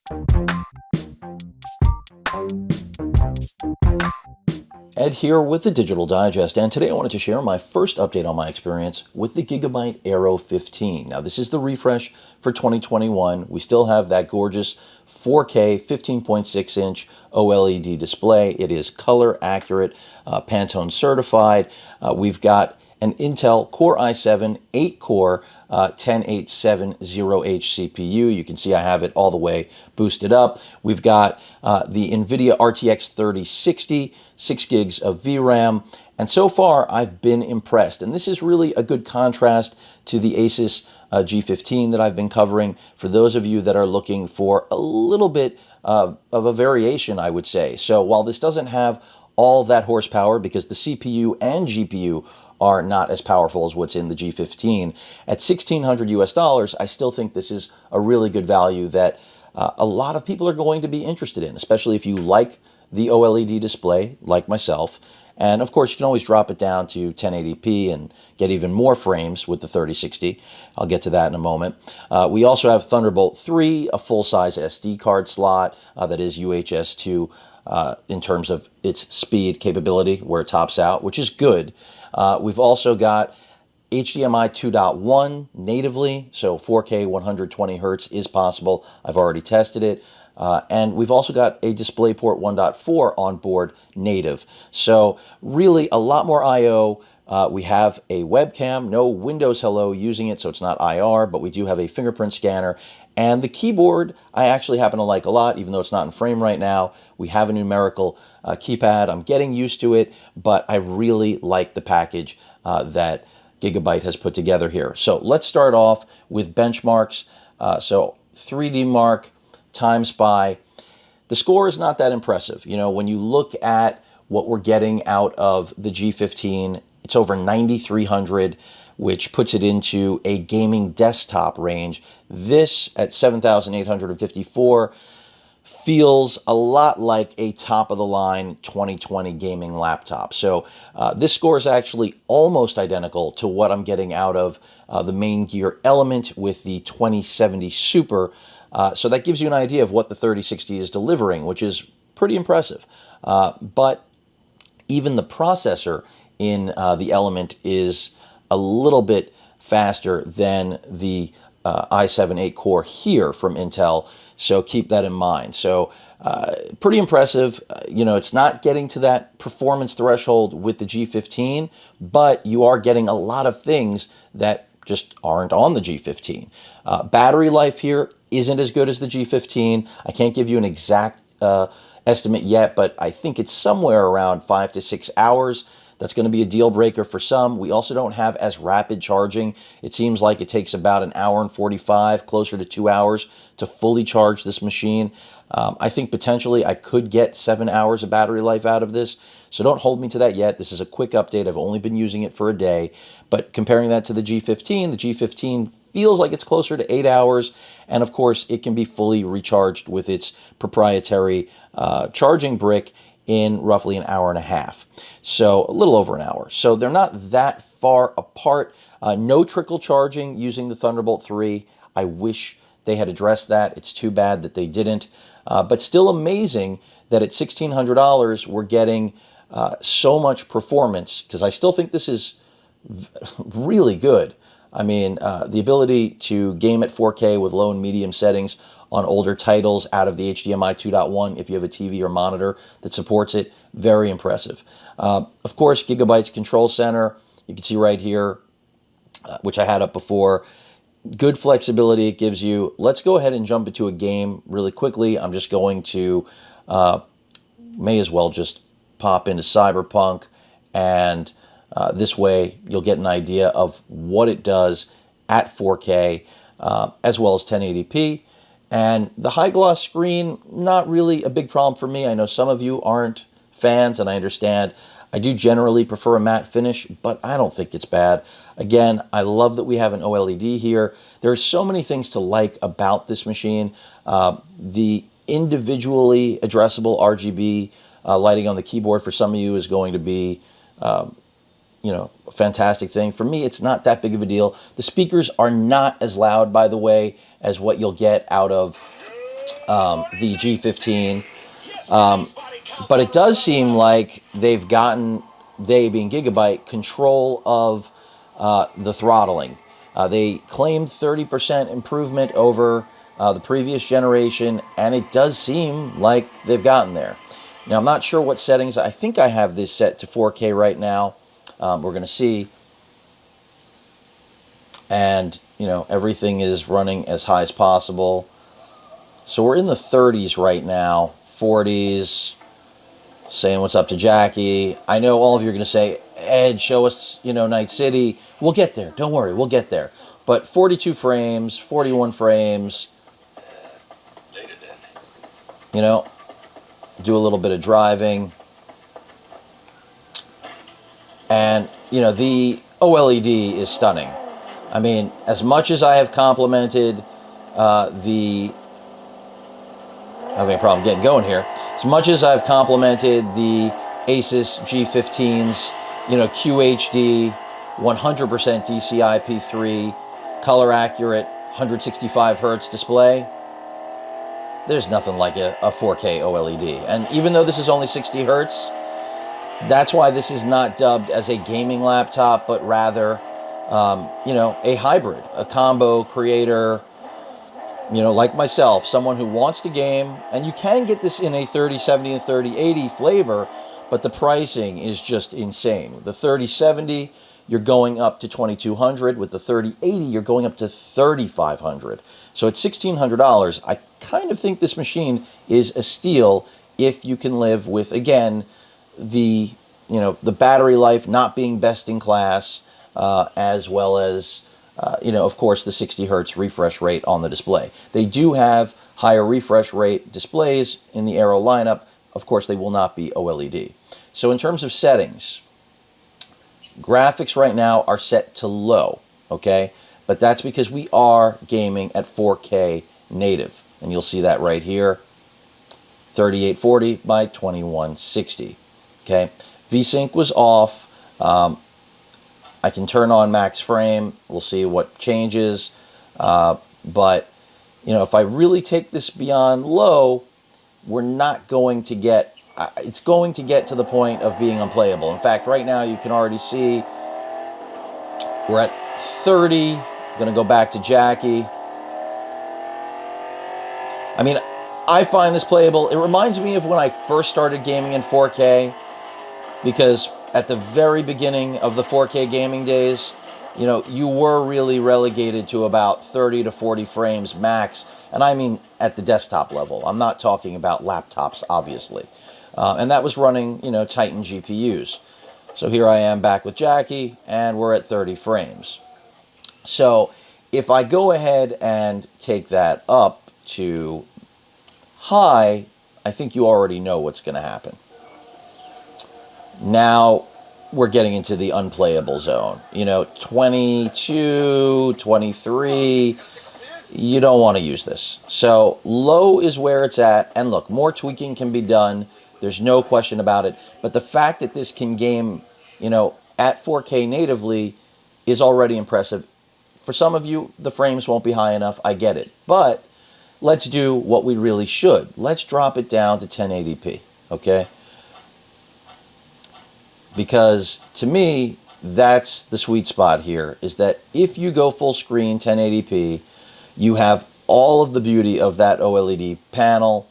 Ed here with the Digital Digest, and today I wanted to share my first update on my experience with the Gigabyte Aero 15. Now, this is the refresh for 2021. We still have that gorgeous 4K 15.6-inch OLED display. It is color accurate, Pantone certified. We've got an Intel Core i7 8-core 10870H CPU. You can see I have it all the way boosted up. We've got the Nvidia RTX 3060, 6 gigs of VRAM, and so far I've been impressed. And this is really a good contrast to the Asus G15 that I've been covering. For those of you that are looking for a little bit of a variation, I would say. So while this doesn't have all that horsepower, because the CPU and GPU are not as powerful as what's in the G15. At $1,600 US, I still think this is a really good value that a lot of people are going to be interested in, especially if you like the OLED display, like myself. And of course, you can always drop it down to 1080p and get even more frames with the 3060. I'll get to that in a moment. We also have Thunderbolt 3, a full-size SD card slot that is UHS 2 in terms of its speed capability, where it tops out, which is good. We've also got HDMI 2.1 natively, so 4K 120 hertz is possible. I've already tested it. And we've also got a DisplayPort 1.4 on board native. So really a lot more I/O. We have a webcam, no Windows Hello using it, so it's not IR, but we do have a fingerprint scanner. And the keyboard, I actually happen to like a lot, even though it's not in frame right now. We have a numerical keypad. I'm getting used to it, but I really like the package that Gigabyte has put together here. So let's start off with benchmarks. So 3D Mark, Time Spy. The score is not that impressive. You know, when you look at what we're getting out of the G15, it's over 9,300, which puts it into a gaming desktop range. This at 7,854 feels a lot like a top-of-the-line 2020 gaming laptop. So this score is actually almost identical to what I'm getting out of the main gear Element with the 2070 Super. So that gives you an idea of what the 3060 is delivering, which is pretty impressive. But even the processor in the Element is a little bit faster than the i7 8-core here from Intel, so keep that in mind. So pretty impressive. You know, it's not getting to that performance threshold with the G15, but you are getting a lot of things that just aren't on the G15. Battery life here isn't as good as the G15. I can't give you an exact estimate yet, but I think it's somewhere around 5 to 6 hours. That's going to be a deal breaker for some. We also don't have as rapid charging. It seems like it takes about an hour and 45, closer to 2 hours to fully charge this machine. I think potentially I could get 7 hours of battery life out of this. So don't hold me to that yet. This is a quick update. I've only been using it for a day. But comparing that to the G15 feels like it's closer to 8 hours. And of course, it can be fully recharged with its proprietary charging brick in roughly an hour and a half. So a little over an hour. So they're not that far apart. No trickle charging using the Thunderbolt 3. I wish they had addressed that. It's too bad that they didn't. But still amazing that at $1,600 we're getting so much performance, because I still think this is really good. I mean, the ability to game at 4K with low and medium settings on older titles out of the HDMI 2.1, if you have a TV or monitor that supports it, very impressive. Of course, Gigabyte's Control Center, you can see right here, which I had up before. Good flexibility it gives you. Let's go ahead and jump into a game really quickly. I'm just going to, may as well just pop into Cyberpunk, and this way you'll get an idea of what it does at 4K as well as 1080p. And the high gloss screen, not really a big problem for me. I know some of you aren't fans, and I understand. I do generally prefer a matte finish, but I don't think it's bad. Again, I love that we have an OLED here. There are so many things to like about this machine. The individually addressable RGB lighting on the keyboard for some of you is going to be you know, a fantastic thing. For me, it's not that big of a deal. The speakers are not as loud, by the way, as what you'll get out of the G15. But it does seem like they've gotten, they being Gigabyte, control of the throttling. They claimed 30% improvement over the previous generation, and it does seem like they've gotten there. Now, I'm not sure what settings. I think I have this set to 4K right now. We're going to see. And, you know, everything is running as high as possible. So we're in the 30s right now, 40s, saying what's up to Jackie. I know all of you are going to say, Ed, show us, you know, Night City. We'll get there. Don't worry, we'll get there. But 42 frames, 41 frames. Later then. You know, do a little bit of driving. And, you know, the OLED is stunning. I mean, as much as I have complimented having a problem getting going here. As much as I've complimented the Asus G15's, you know, QHD, 100% DCI-P3, color accurate, 165 hertz display, there's nothing like a 4K OLED. And even though this is only 60 hertz, that's why this is not dubbed as a gaming laptop, but rather, you know, a hybrid, a combo creator, you know, like myself, someone who wants to game. And you can get this in a 3070 and 3080 flavor, but the pricing is just insane. With the 3070, you're going up to $2,200. With the 3080, you're going up to $3,500. So at $1,600, I kind of think this machine is a steal if you can live with, again, the, you know, the battery life not being best in class, as well as, you know, of course, the 60 hertz refresh rate on the display. They do have higher refresh rate displays in the Aero lineup. Of course, they will not be OLED. So in terms of settings, graphics right now are set to low, okay? But that's because we are gaming at 4K native. And you'll see that right here, 3840 by 2160, okay? VSync was off. I can turn on max frame. We'll see what changes. But, you know, if I really take this beyond low, we're not going to get, it's going to get to the point of being unplayable. In fact, right now you can already see we're at 30. I'm going to go back to Jackie. I mean, I find this playable. It reminds me of when I first started gaming in 4K, because at the very beginning of the 4K gaming days, you know, you were really relegated to about 30 to 40 frames max. And I mean at the desktop level. I'm not talking about laptops, obviously. And that was running, you know, Titan GPUs. So here I am back with Jackie, and we're at 30 frames. So if I go ahead and take that up to high, I think you already know what's going to happen. Now we're getting into the unplayable zone. You know, 22, 23, you don't want to use this. So low is where it's at. And look, more tweaking can be done. There's no question about it. But the fact that this can game, you know, at 4K natively is already impressive. For some of you, the frames won't be high enough. I get it. But let's do what we really should. Let's drop it down to 1080p, okay? Because to me, that's the sweet spot here, is that if you go full screen 1080p, you have all of the beauty of that OLED panel.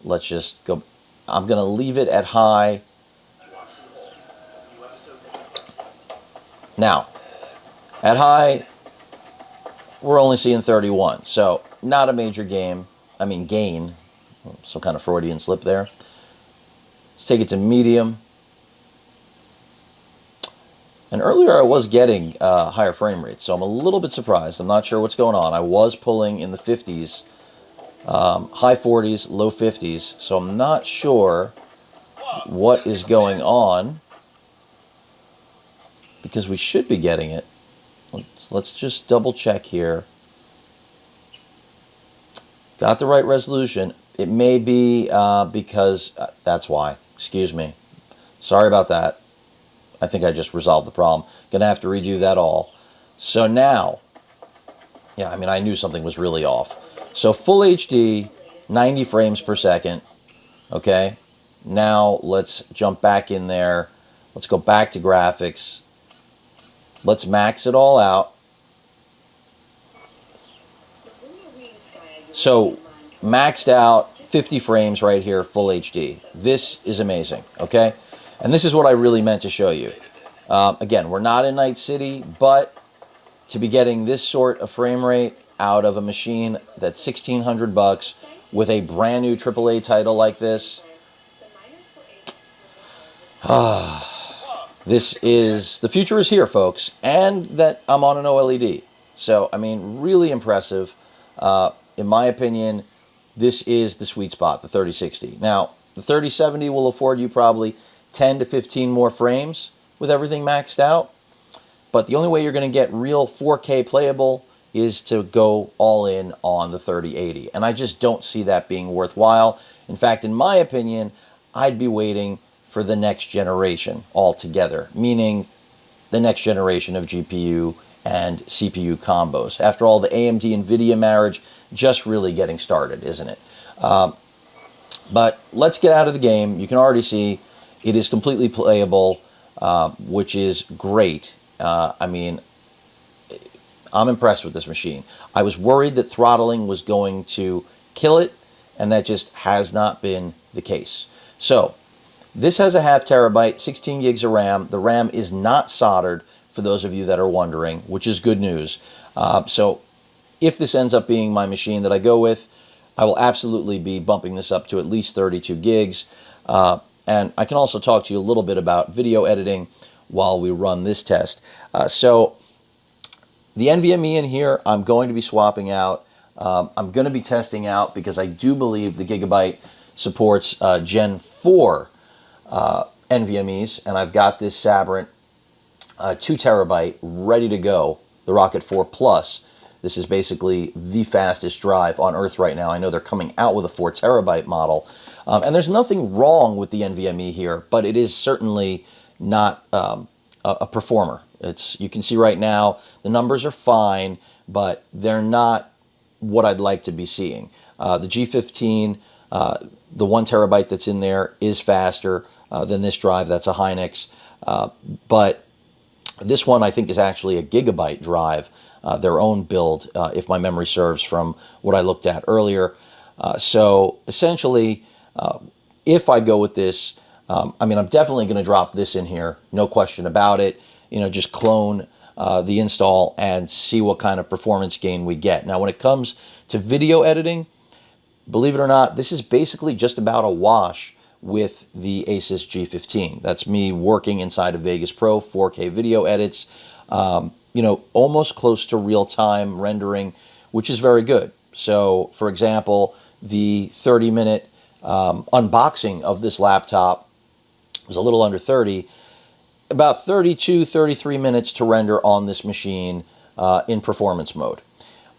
Let's just go. I'm going to leave it at high. Now, at high, we're only seeing 31. So not a major gain. Some kind of Freudian slip there. Let's take it to medium. And earlier I was getting higher frame rates, so I'm a little bit surprised. I'm not sure what's going on. I was pulling in the 50s, high 40s, low 50s, so I'm not sure what is going on, because we should be getting it. Let's just double check here. Got the right resolution. It may be because that's why. Excuse me. Sorry about that. I think I just resolved the problem. Gonna have to redo that all. So now, yeah, I mean, I knew something was really off. So full HD, 90 frames per second. Okay, now let's jump back in there. Let's go back to graphics. Let's max it all out. So maxed out 50 frames right here, full HD. This is amazing, okay? And this is what I really meant to show you. Again, we're not in Night City, but to be getting this sort of frame rate out of a machine that's $1,600 with a brand new AAA title like this, the future is here, folks, and that I'm on an OLED. So, I mean, really impressive. In my opinion, this is the sweet spot, the 3060. Now, the 3070 will afford you probably 10 to 15 more frames with everything maxed out. But the only way you're going to get real 4K playable is to go all in on the 3080. And I just don't see that being worthwhile. In fact, in my opinion, I'd be waiting for the next generation altogether, meaning the next generation of GPU and CPU combos. After all, the AMD-Nvidia marriage just really getting started, isn't it? But let's get out of the game. You can already see it is completely playable, which is great. I mean, I'm impressed with this machine. I was worried that throttling was going to kill it, and that just has not been the case. So, this has a 0.5 terabyte, 16 gigs of RAM. The RAM is not soldered, for those of you that are wondering, which is good news. So, if this ends up being my machine that I go with, I will absolutely be bumping this up to at least 32 gigs. And I can also talk to you a little bit about video editing while we run this test. So the NVMe in here, I'm going to be swapping out. I'm going to be testing out because I do believe the Gigabyte supports Gen 4 NVMe's, and I've got this Sabrent 2 terabyte ready to go, the Rocket 4 Plus. This is basically the fastest drive on Earth right now. I know they're coming out with a 4 terabyte model. And there's nothing wrong with the NVMe here, but it is certainly not a performer. You can see right now the numbers are fine, but they're not what I'd like to be seeing. The G15, the 1 terabyte that's in there is faster than this drive. That's a Hynix. But this one I think is actually a Gigabyte drive, their own build, if my memory serves from what I looked at earlier. So essentially, if I go with this, I mean, I'm definitely going to drop this in here, no question about it. You know, just clone the install and see what kind of performance gain we get. Now, when it comes to video editing, believe it or not, this is basically just about a wash with the Asus G15. That's me working inside of Vegas Pro, 4K video edits, you know, almost close to real-time rendering, which is very good. So, for example, the 30-minute unboxing of this laptop was a little under 30, about 32, 33 minutes to render on this machine in performance mode.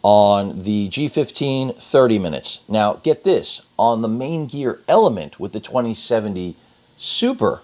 On the G15, 30 minutes. Now, get this, on the main gear Element with the 2070 Super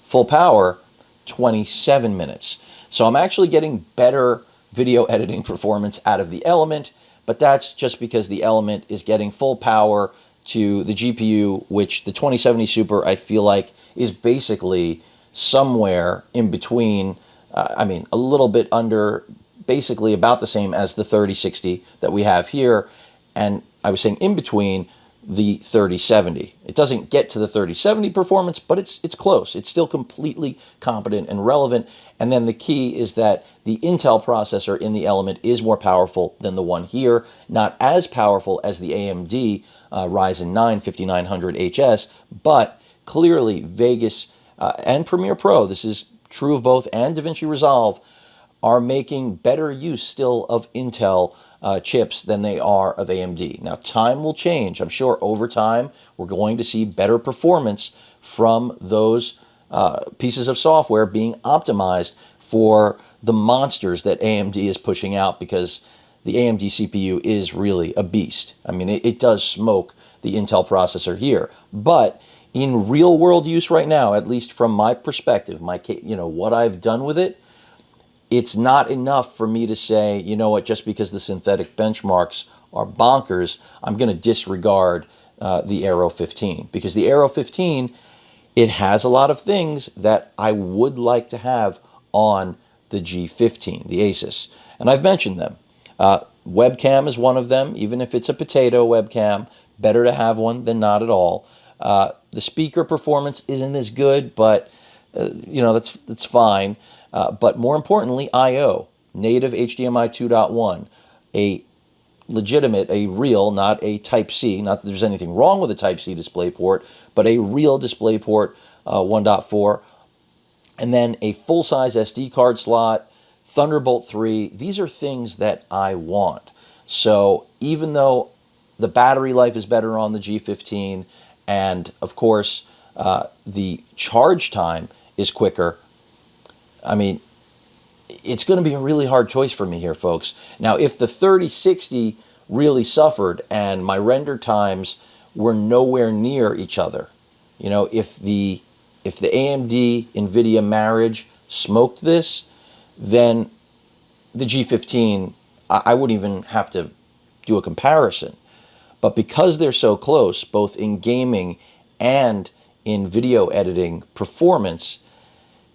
full power, 27 minutes. So I'm actually getting better video editing performance out of the Element, but that's just because the Element is getting full power to the GPU, which the 2070 Super, I feel like, is basically somewhere in between, I mean, a little bit under, basically about the same as the 3060 that we have here, and I was saying in between the 3070. It doesn't get to the 3070 performance, but it's close. It's still completely competent and relevant. And then the key is that the Intel processor in the Element is more powerful than the one here, not as powerful as the AMD Ryzen 9 5900HS, but clearly Vegas and Premiere Pro, this is true of both, and DaVinci Resolve, are making better use still of Intel chips than they are of AMD. Now, time will change. I'm sure over time we're going to see better performance from those pieces of software being optimized for the monsters that AMD is pushing out, because the AMD CPU is really a beast. I mean, it does smoke the Intel processor here, but in real world use right now, at least from my perspective, what I've done with it, it's not enough for me to say, you know what, just because the synthetic benchmarks are bonkers, I'm going to disregard the Aero 15, because the Aero 15, it has a lot of things that I would like to have on the G15, the Asus, and I've mentioned them. Webcam is one of them, even if it's a potato webcam. Better to have one than not at all. The speaker performance isn't as good, but that's fine. But more importantly, I/O, native HDMI 2.1, a legitimate, a real, not a Type-C. Not that there's anything wrong with a Type-C DisplayPort, but a real DisplayPort 1.4, and then a full-size SD card slot, Thunderbolt 3. These are things that I want. So even though the battery life is better on the G15, and of course the charge time is quicker, I mean, it's going to be a really hard choice for me here, folks. Now, if the 3060 really suffered and my render times were nowhere near each other, if the AMD Nvidia marriage smoked this, then the G15, I wouldn't even have to do a comparison. But because they're so close, both in gaming and in video editing performance,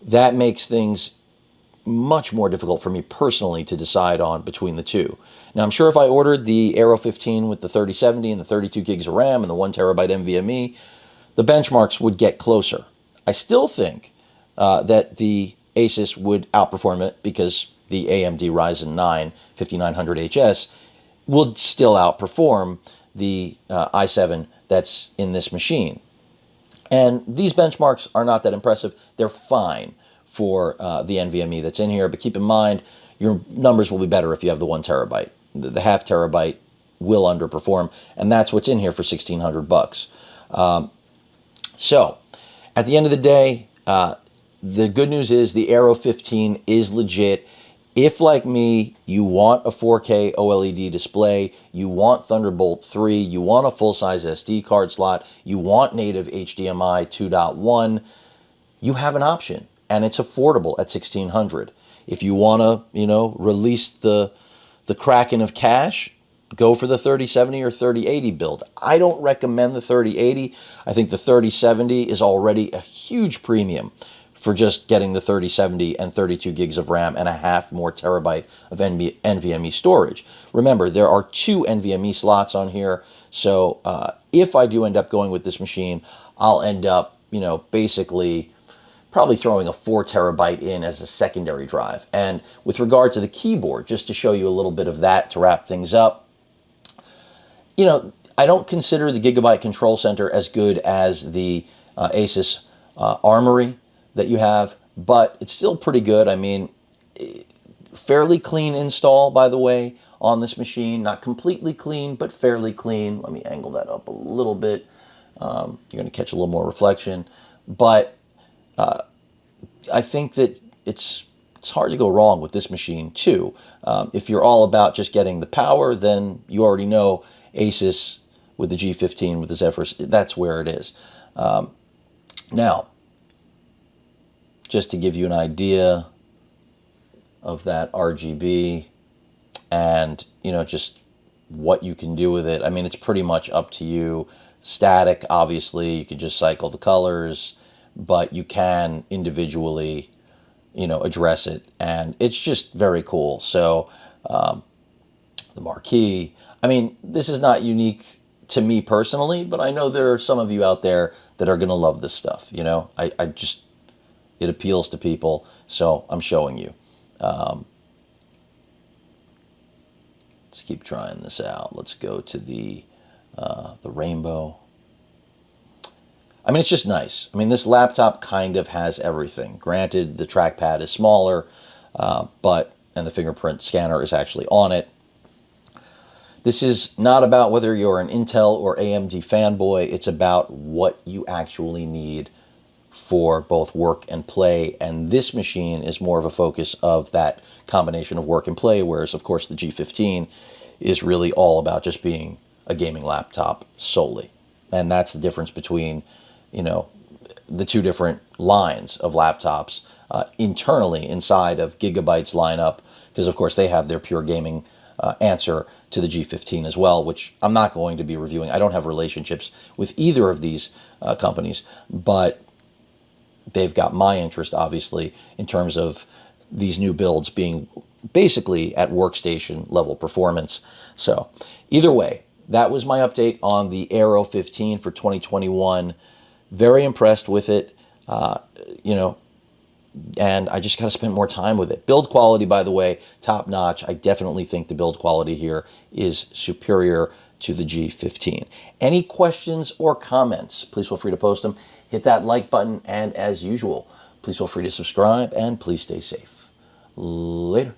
that makes things much more difficult for me personally to decide on between the two. Now, I'm sure if I ordered the Aero 15 with the 3070 and the 32 gigs of RAM and the 1 terabyte NVMe, the benchmarks would get closer. I still think that the Asus would outperform it because the AMD Ryzen 9 5900HS would still outperform the i7 that's in this machine. And these benchmarks are not that impressive. They're fine for the NVMe that's in here, but keep in mind your numbers will be better if you have the 1 terabyte. The half terabyte will underperform, and that's what's in here for $1,600. So at the end of the day, the good news is the Aero 15 is legit. If, like me, you want a 4K OLED display, you want Thunderbolt 3, you want a full-size SD card slot, you want native HDMI 2.1, you have an option, and it's affordable at $1,600. If you want to, release the kraken of cash, go for the 3070 or 3080 build. I don't recommend the 3080. I think the 3070 is already a huge premium for just getting the 3070 and 32 gigs of RAM and a half more terabyte of NVMe storage. Remember, there are 2 NVMe slots on here, so if I do end up going with this machine, I'll end up, basically probably throwing a 4 terabyte in as a secondary drive. And with regard to the keyboard, just to show you a little bit of that to wrap things up, I don't consider the Gigabyte Control Center as good as the Asus Armory that you have, but it's still pretty good. I mean, fairly clean install, by the way, on this machine. Not completely clean, but fairly clean. Let me angle that up a little bit. You're going to catch a little more reflection. But I think that it's hard to go wrong with this machine, too. If you're all about just getting the power, then you already know Asus with the G15, with the Zephyrus, that's where it is. Now, just to give you an idea of that RGB and, just what you can do with it. I mean, it's pretty much up to you. Static, obviously, you can just cycle the colors, but you can individually, address it. And it's just very cool. So the marquee, I mean, this is not unique to me personally, but I know there are some of you out there that are going to love this stuff. It appeals to people, so I'm showing you. Let's keep trying this out. Let's go to the rainbow. I mean, it's just nice. I mean, this laptop kind of has everything. Granted, the trackpad is smaller, and the fingerprint scanner is actually on it. This is not about whether you're an Intel or AMD fanboy. It's about what you actually need for both work and play, and this machine is more of a focus of that combination of work and play, whereas of course the G15 is really all about just being a gaming laptop solely. And that's the difference between the two different lines of laptops internally inside of Gigabyte's lineup, because of course they have their pure gaming answer to the G15 as well, which I'm not going to be reviewing. I don't have relationships with either of these companies, but they've got my interest, obviously, in terms of these new builds being basically at workstation level performance. So either way, that was my update on the Aero 15 for 2021. Very impressed with it, you know, and I just got to spend more time with it. Build quality, by the way, top notch. I definitely think the build quality here is superior to the G15. Any questions or comments, please feel free to post them. Hit that like button, and as usual, please feel free to subscribe, and please stay safe. Later.